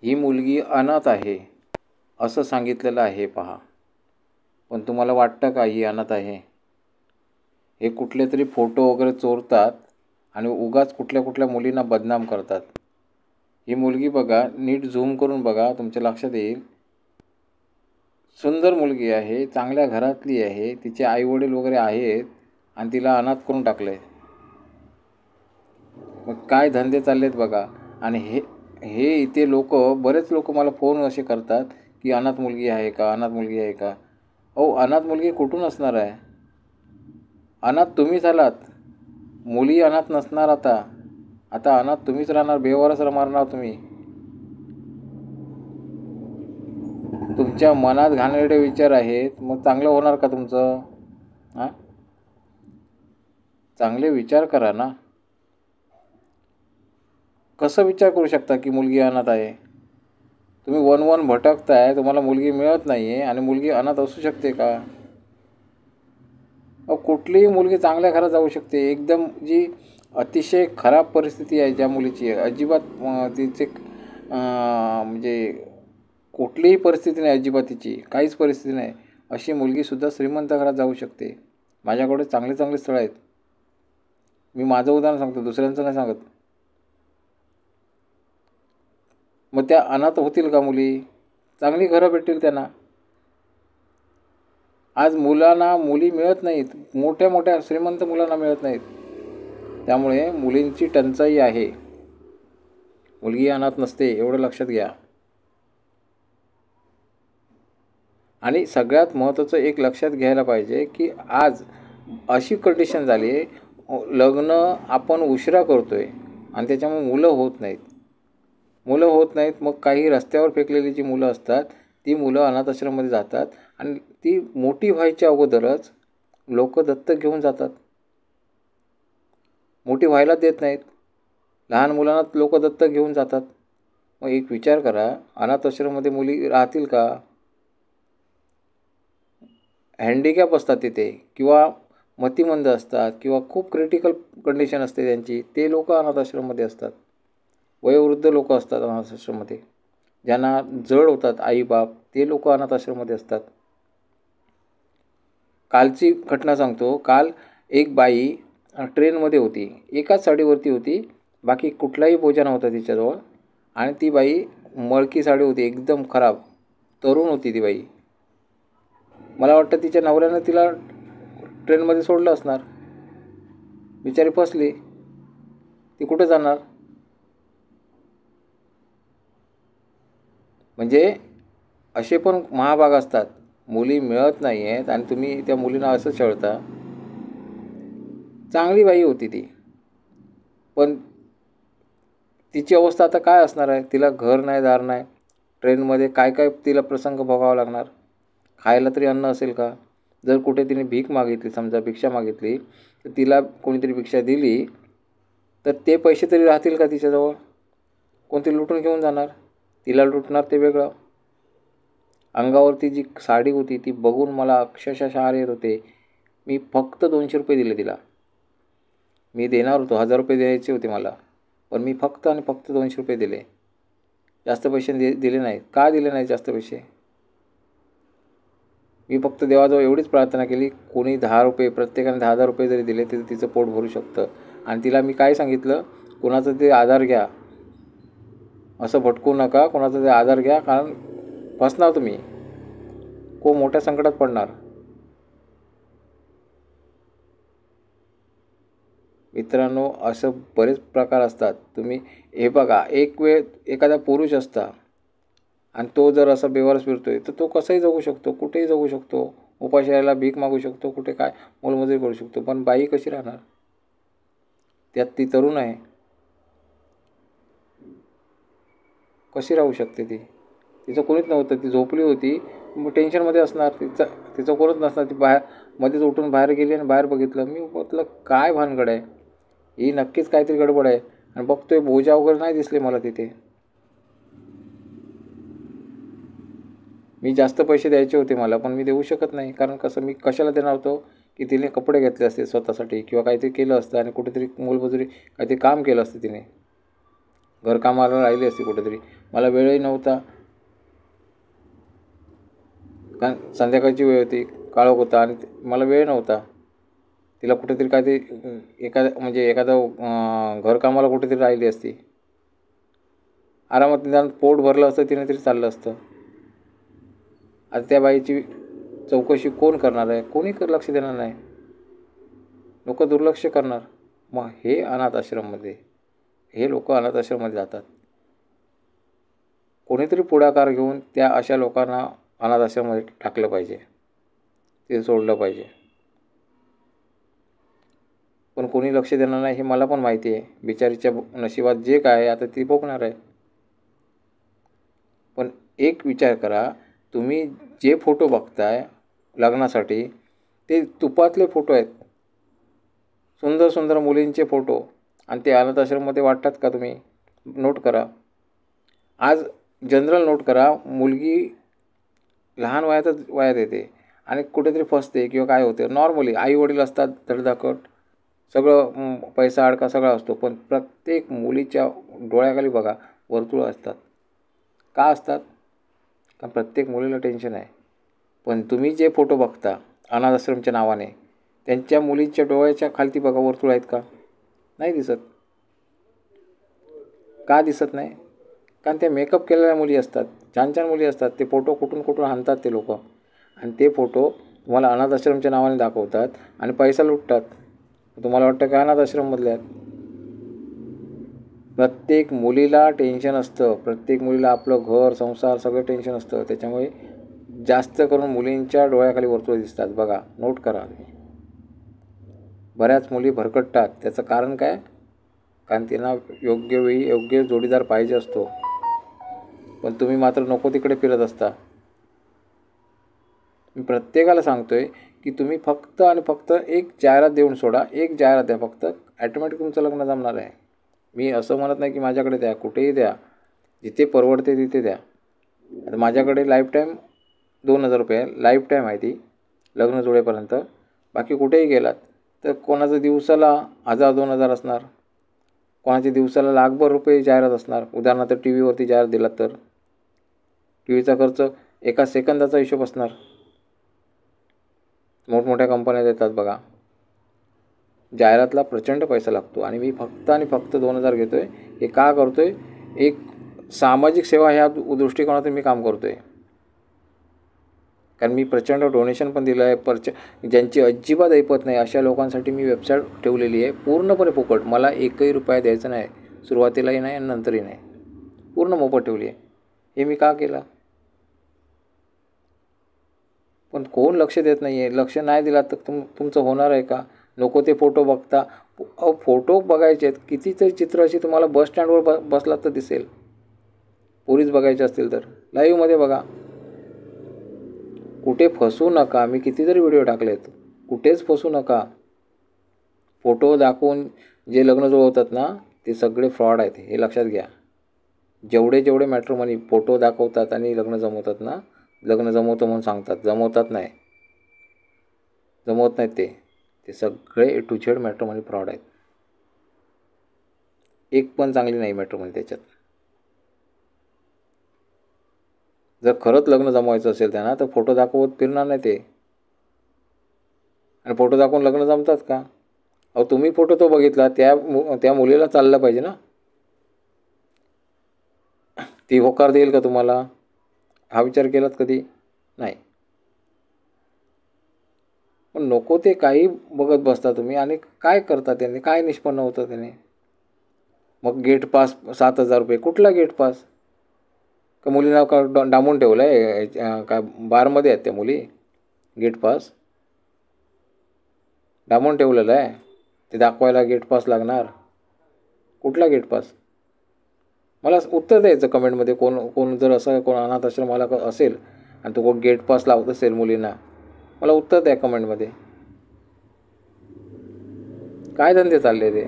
ही मुलगी अनाथ आहे असं सांगितलेलं आहे पहा. पण तुम्हाला वाटतं का ही अनाथ आहे? हे कुठले तरी फोटो वगैरे चोरतात आणि उगाच कुठल्या कुठल्या मुलींना बदनाम करतात. ही मुलगी बघा, नीट झूम करून बघा, तुमच्या लक्षात येईल. सुंदर मुलगी आहे, चांगल्या घरातली आहे, तिचे आईवडील वगैरे आहेत आणि तिला अनाथ करून टाकलं आहे. मग काय धंदे चाललेत बघा. आणि हे हे इथे बरेच लोक मला फोन असे करतात की अनाथ मुलगी आहे का, अनाथ मुलगी आहे का. अहो, अनाथ मुलगी कुठून असणार आहे? अनाथ तुम्हीच आलात. मुली अनाथ नसणार आता. आता अनाथ तुम्हीच राहणार, बेवारस मारणार तुम्ही. तुमच्या मनात घाणेरडे विचार आहेत, मग चांगलं होणार का तुमचं? हां, चांगले विचार करा ना. कसं विचार करू शकता की मुलगी अनाथ आहे? तुम्ही वन भटकताय, तुम्हाला मुलगी मिळत नाही आहे आणि मुलगी अनाथ असू शकते का? कुठलीही मुलगी चांगल्या घरात जाऊ शकते. एकदम जी अतिशय खराब परिस्थिती आहे ज्या मुलीची, अजिबात तिचे म्हणजे कुठलीही परिस्थिती नाही, अजिबात तिची काहीच परिस्थिती नाही, अशी मुलगीसुद्धा श्रीमंत घरात जाऊ शकते. माझ्याकडे चांगले चांगले स्थळं आहेत. मी माझं उदाहरण सांगतो, दुसऱ्यांचं नाही सांगत. मग त्या अनाथ होतील का मुली? चांगली घरं भेटतील त्यांना. आज मुलांना मुली मिळत नाहीत, मोठ्या मोठ्या श्रीमंत मुलांना मिळत नाहीत. त्यामुळे मुलींची टंचाई आहे. मुलगी अनाथ नसते, एवढं लक्षात घ्या. आणि सगळ्यात महत्त्वाचं एक लक्षात घ्यायला पाहिजे की आज अशी कंडिशन झाली आहे, लग्न आपण उशिरा करतो आहे आणि त्याच्यामुळे मुलं होत नाहीत. मग काही रस्त्यावर फेकलेली जी मुलं असतात, ती मुलं अनाथ आश्रममध्ये जातात आणि ती मोठी व्हायच्या अगोदरच लोक दत्तक घेऊन जातात. मोठी व्हायला देत नाहीत. लहान मुलांना लोक दत्तक घेऊन जातात. मग एक विचार करा, अनाथ आश्रममध्ये मुली राहतील का? हँडिकॅप असतात तिथे, किंवा मतिमंद असतात, किंवा खूप क्रिटिकल कंडिशन असते त्यांची, ते लोक अनाथ आश्रममध्ये असतात. वयोवृद्ध लोक असतात अनाथ आश्रममध्ये, ज्यांना जड होतात आईबाप, ते लोक अनाथ आश्रममध्ये असतात. कालची घटना सांगतो. काल एक बाई ट्रेनमध्ये होती, एकाच साडीवरती होती, बाकी कुठलाही बोजा नव्हता तिच्याजवळ. आणि ती बाई मळकी साडी होती, एकदम खराब, तरुण होती ती बाई. मला वाटतं तिच्या नवऱ्यानं तिला ट्रेनमध्ये सोडलं असणार. बिचारी फसली. ती कुठे जाणार? म्हणजे असे पण महाभाग असतात, मुली मिळत नाही आहेत आणि तुम्ही त्या मुलींना असं छळता. चांगली बाई होती ती, पण तिची अवस्था आता काय असणार आहे? तिला घर नाही, दार नाही. ट्रेनमध्ये काय काय तिला प्रसंग भोगावा लागणार. खायला तरी अन्न असेल का? जर कुठे तिने भीक मागितली, समजा भिक्षा मागितली, तर तिला कोणीतरी भिक्षा दिली तर ते पैसे तरी राहतील का तिच्याजवळ? कोणती लुटून घेऊन जाणार. तिला लुटणार ते वेगळं. अंगावरती जी साडी होती ती बघून मला अक्षरशः शहारे येत होते. मी फक्त 200 रुपये दिले तिला. मी देणार होतो, 1000 रुपये द्यायचे होते मला, पण मी फक्त आणि फक्त 200 रुपये दिले. जास्त पैसे दिले नाहीत. का दिले नाहीत जास्त पैसे? मी फक्त देवाजवळ एवढीच प्रार्थना केली, कोणी 10 रुपये, प्रत्येकाने 10,000 रुपये जरी दिले तरी तिचं पोट भरू शकतं. आणि तिला मी काय सांगितलं, कोणाचा ते आधार घ्या, असं भटकू नका, कोणाचा ते आधार घ्या, कारण फसणार तुम्ही, खूप मोठ्या संकटात पडणार. मित्रांनो, असं बरेच प्रकार असतात. तुम्ही हे बघा, एक वेळ एखादा पुरुष असता आणि तो जर असा बेवारस फिरतोय, तर तो कसाही जगू शकतो, कुठेही जगू शकतो, उपाशी राहायला भीक मागू शकतो, कुठे काय मोलमजुरी करू शकतो. पण बाई कशी राहणार? त्यात ती तरुण आहे, कशी राहू शकते ती? तिचं कोणीच नव्हतं, ती झोपली होती, टेन्शनमध्ये असणार, तिचं कोणच नसणार. ती मध्येच उठून बाहेर गेली आणि बाहेर बघितलं. मी म्हटलं काय भानगड आहे ही, नक्कीच काहीतरी गडबड आहे. आणि बघतोय बोजा वगैरे नाही दिसले मला तिथे. मी जास्त पैसे द्यायचे होते मला, पण मी देऊ शकत नाही. कारण कसं, मी कशाला देणार होतो की तिने कपडे घेतले असते स्वतःसाठी, किंवा काहीतरी केलं असतं आणि कुठेतरी मोलमजुरी काहीतरी काम केलं असतं तिने. घरकामाला राहिली असती कुठेतरी. मला वेळही नव्हता, कारण संध्याकाळची वेळ होती, काळोख होता आणि मला वेळ नव्हता. तिला कुठेतरी काय ते एखादं घरकामाला कुठेतरी राहिली असती. आरामात निदान पोट भरलं असतं तिने तरी चाललं असतं. आता त्या बाईची चौकशी कोण करणार आहे? कोणी लक्ष देणार नाही. लोक दुर्लक्ष करणार. मग हे अनाथ आश्रममध्ये, हे लोक अनाथ आश्रममध्ये जातात. कोणीतरी पुढाकार घेऊन त्या अशा लोकांना अनाथ आश्रममध्ये टाकलं पाहिजे, ते सोडलं पाहिजे. पण कोणी लक्ष देणार नाही हे मला पण माहिती आहे. बिचारीच्या नशिबात जे काय आहे आता ती भोगणार आहे. पण एक विचार करा, तुम्ही जे फोटो बघताय लग्नासाठी ते तुपातले फोटो आहेत, सुंदर सुंदर मुलींचे फोटो, आणि ते अनाथ आश्रममध्ये वाटतात का? तुम्ही नोट करा. आज जनरल नोट करा, मुलगी लहान वयात येते आणि कुठेतरी फसते किंवा काय होते. नॉर्मली आई वडील असतात धडधाकट, सगळं पैसा अडका सगळा असतो, पण प्रत्येक मुलीच्या डोळ्याखाली बघा वर्तुळं असतात. का असतात? कारण प्रत्येक मुलीला टेन्शन आहे. पण तुम्ही जे फोटो बघता अनाथ आश्रमच्या नावाने, त्यांच्या मुलीच्या डोळ्याच्या खालती बघा वर्तुळ आहेत का? नाही दिसत. का दिसत नाही? कारण त्या मेकअप केलेल्या मुली असतात, छान छान मुली असतात. ते फोटो कुठून आणतात ते लोक, आणि ते फोटो तुम्हाला अनाथ आश्रमच्या नावाने दाखवतात आणि पैसा लुटतात. तुम्हाला वाटतं का अनाथ आश्रममधले आहेत? प्रत्येक मुलीला टेन्शन असतं, प्रत्येक मुलीला आपलं घर संसार सगळं टेन्शन असतं. त्याच्यामुळे जास्त करून मुलींच्या डोळ्याखाली वर्तुळ दिसतात. बघा, नोट करा. बऱ्याच मुली भरकटतात. त्याचं कारण काय? कारण त्यांना योग्य वेळी योग्य जोडीदार पाहिजे असतो, पण तुम्ही मात्र नको तिकडे फिरत असता. मी प्रत्येकाला सांगतोय की तुम्ही फक्त आणि फक्त एक जाहिरात देऊन सोडा, एक जाहिरात द्या फक्त, ॲटोमॅटिक तुमचं लग्न जमणार आहे. मी असं म्हणत नाही की माझ्याकडे द्या, कुठेही द्या, जिथे परवडते तिथे द्या. आता माझ्याकडे लाईफटाईम 2000 रुपये लाईफटाईम आहे ती, लग्न जुळेपर्यंत. बाकी कुठेही गेलात तर कोणाचं दिवसाला 1000-2000 असणार, कोणाच्या दिवसाला लाखभर रुपये जाहिरात असणार. उदाहरणार्थ टी व्हीवरती जाहिरात दिलात तर टी व्हीचा खर्च एका सेकंदाचा हिशोब असणार. मोठमोठ्या कंपन्या देतात बघा, जाहिरातला प्रचंड पैसा लागतो. आणि मी फक्त आणि फक्त 2000 घेतो आहे. हे का करतो आहे? एक सामाजिक सेवा ह्या दृष्टिकोनातून मी काम करतो आहे. कारण मी प्रचंड डोनेशन पण दिलं आहे. ज्यांची अजिबात ऐपत नाही अशा लोकांसाठी मी वेबसाईट ठेवलेली आहे, पूर्णपणे फुकट. मला एकही रुपया द्यायचा नाही, सुरुवातीलाही नाही आणि नंतरही नाही. पूर्ण मोफत ठेवली आहे. हे मी का केलं? पण कोण लक्ष देत नाही आहे. लक्ष नाही दिला तर तुमचं होणार आहे का? नको ते फोटो बघता. फोटो बघायचे आहेत, कितीतरी चित्र अशी तुम्हाला बस स्टँडवर बसलात तर दिसेल. पोरीच बघायचे असतील तर लाईव्हमध्ये बघा. कुठे फसू नका. मी कितीतरी व्हिडिओ टाकलेत, कुठेच फसू नका. फोटो दाखवून जे लग्न जुळवतात ना, ते सगळे फ्रॉड आहेत, हे लक्षात घ्या. जेवढे मॅट्रिमोनी फोटो दाखवतात आणि लग्न जमवतात ना, लग्न जमवतो म्हणून सांगतात, जमवत नाहीत ते सगळे A to Z matrimony fraud आहेत. एक पण चांगली नाही मॅट्रिमोनी त्याच्यात. जर खरंच लग्न जमवायचं असेल त्यांना तर फोटो दाखवत फिरणार नाही ते. आणि फोटो दाखवून लग्न जमतात का? अहो तुम्ही फोटो तो बघितला, त्या मुलीला चाललं पाहिजे ना, ती होकार देईल का तुम्हाला? हा विचार केलात कधी? नाही. पण नको ते काही बघत बसता तुम्ही. आणि काय करता त्याने? काय निष्पन्न होतं त्याने? मग गेट पास 7000 रुपये. कुठला गेट पास? का मुलीला का डांबून ठेवलं आहे? काय बारमध्ये आहेत त्या मुली? गेट पास डांबून ठेवलेलं आहे, ते दाखवायला गेट पास लागणार. कुठला गेट पास? मला उत्तर द्यायचं कमेंटमध्ये. कोण जर असं कोण अनाथ आश्रमाला असेल आणि तो कोण गेट पास लावत असेल मुलींना, मला उत्तर द्या कमेंटमध्ये. काय धंदे चालले ते?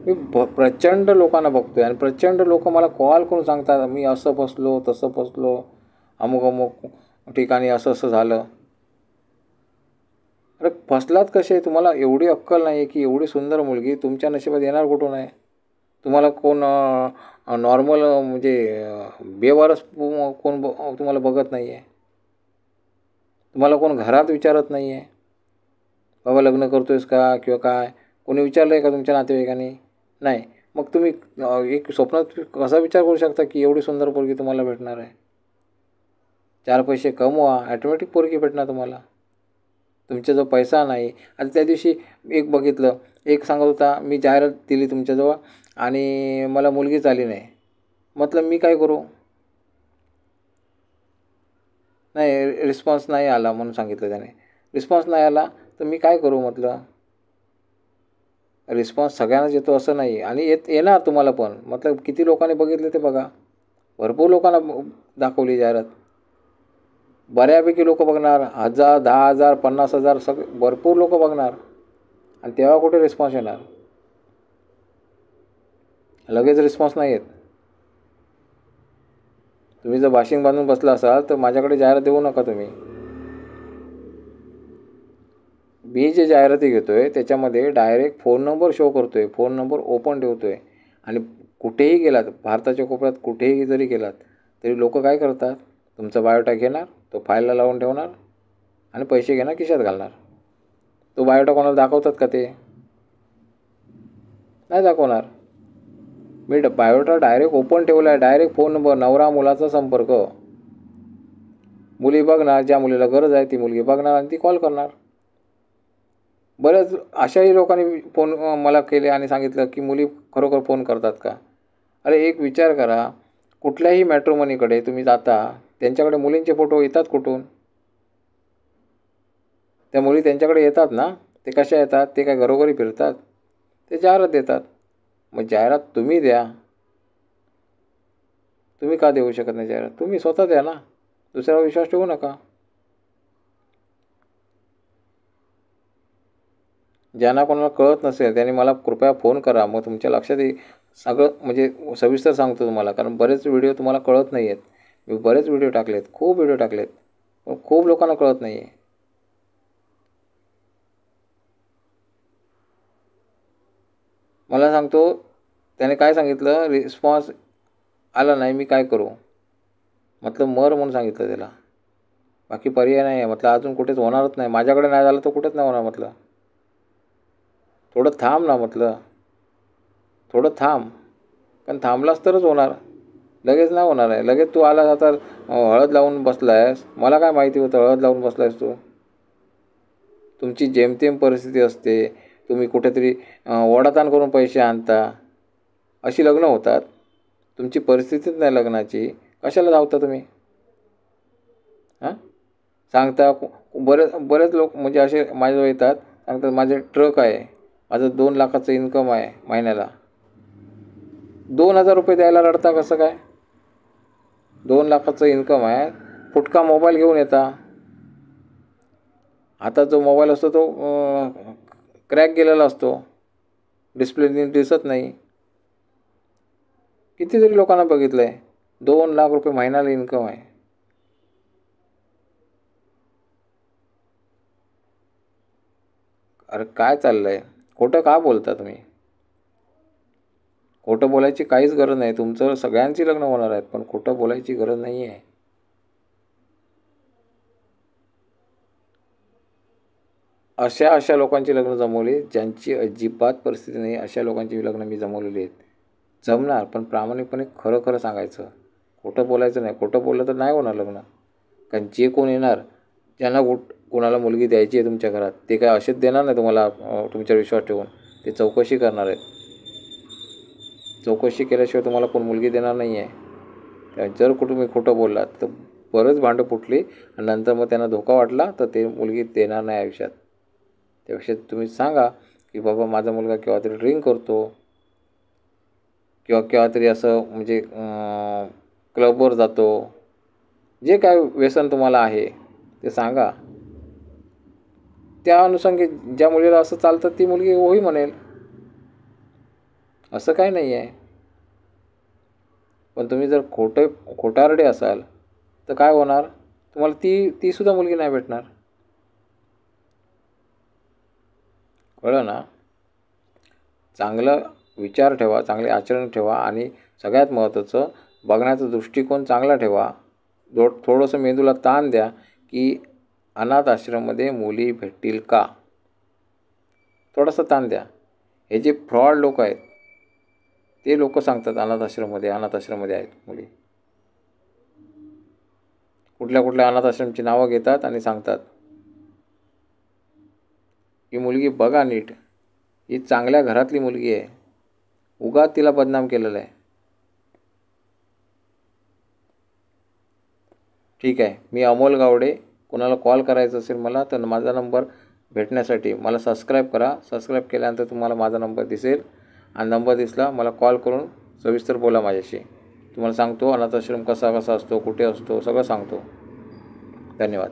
मी प्रचंड लोकांना बघतोय आणि प्रचंड लोक मला कॉल करून सांगतात, मी असं फसलो, तसं फसलो, अमुक ठिकाणी असं झालं. अरे फसलात कसे? तुम्हाला एवढी अक्कल नाही आहे की एवढी सुंदर मुलगी तुमच्या नशिबात येणार कुठून आहे? तुम्हाला कोण नॉर्मल म्हणजे बेवारस कोण तुम्हाला बघत नाही आहे. तुम्हाला कोण घरात विचारत नाही आहे, बाबा लग्न करतो आहेस का किंवा काय? कोणी विचारलं आहे का तुमच्या नातेवाईकांनी? नाही. मग तुम्ही एक स्वप्नात कसा विचार करू शकता की एवढी सुंदर पोरगी तुम्हाला भेटणार आहे? 4 पैसे कमवा, ॲटोमॅटिक पोरगी भेटणार तुम्हाला. तुमच्याजवळ पैसा नाही. आता त्या दिवशी एक बघितलं, एक सांगत होता मी जाहिरात दिली तुमच्याजवळ आणि मला मुलगीच आली नाही. म्हटलं मी काय करू? नाही रिस्पॉन्स नाही आला म्हणून सांगितलं त्याने. रिस्पॉन्स नाही आला तर मी काय करू म्हटलं. रिस्पॉन्स सगळ्यांनाच येतो असं नाही आणि येणार तुम्हाला पण. मतलब किती लोकांनी बघितले ते बघा. भरपूर लोकांना दाखवली जाहिरात. बऱ्यापैकी लोक बघणार. 1000, 10,000, 50,000 भरपूर लोक बघणार आणि तेव्हा कुठे रिस्पॉन्स येणार? लगेच रिस्पॉन्स नाही येत. तुम्ही जर बाशिंग बांधून बसला असाल तर माझ्याकडे जाहिरात देऊ नका तुम्ही. मी जे जाहिराती घेतो आहे त्याच्यामध्ये डायरेक्ट फोन नंबर शो करतो आहे, फोन नंबर ओपन ठेवतो आहे आणि कुठेही गेलात, भारताच्या कोपऱ्यात कुठेही जरी गेलात तरी लोक काय करतात? तुमचा बायोटा घेणार, तो फाईलला लावून ठेवणार आणि पैसे घेणार, खिशात घालणार. तो बायोटा कोणाला दाखवतात का? ते नाही दाखवणार. मी बायोटा डायरेक्ट ओपन ठेवला आहे. डायरेक्ट फोन नंबर, नवरा मुलाचा संपर्क. मुली बघणार, ज्या मुलीला गरज आहे ती मुलगी बघणार आणि ती कॉल करणार. बऱ्याच अशाही लोकांनी फोन मला केले आणि सांगितलं की मुली खरोखर फोन करतात का? अरे एक विचार करा, कुठल्याही मॅट्रोमनीकडे तुम्ही जाता, त्यांच्याकडे मुलींचे फोटो येतात कुठून? त्या मुली त्यांच्याकडे येतात ना. ते कशा येतात? ते काय घरोघरी फिरतात? ते जाहिरात देतात. मग जाहिरात तुम्ही द्या. तुम्ही का देऊ शकत नाही जाहिरात? तुम्ही स्वतः द्या ना, दुसऱ्यावर विश्वास ठेवू नका. ज्यांना कोणाला कळत नसेल त्यांनी मला कृपया फोन करा, मग तुमच्या लक्षात येईल. सगळं म्हणजे सविस्तर सांगतो तुम्हाला, कारण बरेच व्हिडिओ तुम्हाला कळत नाही आहेत. मी बरेच व्हिडिओ टाकलेत, खूप व्हिडिओ टाकलेत, पण खूप लोकांना कळत नाही आहे. मला सांगतो त्याने काय सांगितलं, रिस्पॉन्स आला नाही, मी काय करू? म्हटलं मर म्हणून सांगितलं त्याला. बाकी पर्याय नाही आहे. म्हटलं अजून कुठेच होणारच नाही. माझ्याकडे नाही झालं तर कुठेच नाही होणार. म्हटलं थोडं थांब ना. म्हटलं थोडं थांब, कारण थांबलास तरच होणार. लगेच नाही होणार आहे. लगेच तू आला आता हळद लावून बसला आहेस. मला काय माहिती होतं हळद लावून बसला आहेस तू? तुमची जेमतेम परिस्थिती असते. तुम्ही कुठेतरी ओढाताण करून पैसे आणता, अशी लग्न होतात. तुमची परिस्थितीच नाही लग्नाची, कशाला धावता तुम्ही? हां सांगता बरेच लोक म्हणजे असे माझ्याजवळ येतात, सांगतात माझे ट्रक आहे, माझं 2 लाखाचं इन्कम आहे महिन्याला. 2,000 रुपये द्यायला रडता कसं काय? 2 लाखाचं इन्कम आहे, फुटका मोबाईल घेऊन येता. आता जो मोबाईल असतो तो क्रॅक गेलेला असतो, डिस्प्ले नीट दिसत नाही. कितीतरी लोकांना बघितलं आहे. 2 लाख रुपये महिन्याला इन्कम आहे. अरे काय चाललं आहे? खोटं का बोलता तुम्ही? खोटं बोलायची काहीच गरज नाही. तुमचं सगळ्यांची लग्न होणार आहेत, पण खोटं बोलायची गरज नाही आहे. अशा लोकांची लग्न जमवली ज्यांची अजिबात परिस्थिती नाही. अशा लोकांची लग्न मी जमवलेली आहेत. जमणार, पण प्रामाणिकपणे खरं खरं सांगायचं, खोटं बोलायचं नाही. खोटं बोललं तर नाही होणार लग्न. कारण जे कोण येणार, ज्यांना कोणाला मुलगी द्यायची आहे तुमच्या घरात, ते काय असेच देणार नाही तुम्हाला तुमच्यावर विश्वास ठेवून. ते चौकशी करणार आहेत. चौकशी केल्याशिवाय तुम्हाला कोण मुलगी देणार नाही आहे. जर तुम्ही खोटं बोललात तर बरंच भांडं फुटली आणि नंतर मग त्यांना धोका वाटला तर ते मुलगी देणार नाही आयुष्यात. त्यापेक्षा तुम्ही सांगा की बाबा माझा मुलगा केव्हा तरी ड्रिंक करतो किंवा केव्हा तरी असं म्हणजे क्लबवर जातो. जे काय व्यसन तुम्हाला आहे ते सांगा. त्या अनुषंगी ज्या मुलीला असं चालतं ती मुलगी होई म्हणेल, असं काही नाही आहे. पण तुम्ही जर खोटारडे असाल तर काय होणार? तुम्हाला ती सुद्धा मुलगी नाही भेटणार. कळलं ना? चांगलं विचार ठेवा, चांगले आचरण ठेवा आणि सगळ्यात महत्त्वाचं बघण्याचा दृष्टिकोन चांगला ठेवा. थोडंसं मेंदूला ताण द्या की अनाथ आश्रममध्ये मुली भेटतील का? थोडासा ताण द्या. हे जे फ्रॉड लोक आहेत ते लोक सांगतात अनाथ आश्रममध्ये आहेत मुली. कुठल्या अनाथ आश्रमची नावं घेतात आणि सांगतात. ही मुलगी बघा नीट, ही चांगल्या घरातली मुलगी आहे, उगाच तिला बदनाम केलेलं आहे. ठीक आहे, मी अमोल गावडे. कोणाला कॉल करायचा असेल मला तर माझा नंबर भेटण्यासाठी मला सबस्क्राईब करा. सबस्क्राईब केल्यानंतर तुम्हाला माझा नंबर दिसेल आणि नंबर दिसला मला कॉल करून सविस्तर बोला माझ्याशी. तुम्हाला सांगतो अनाथ आश्रम कसा असतो, कुठे असतो, सगळं सांगतो. धन्यवाद.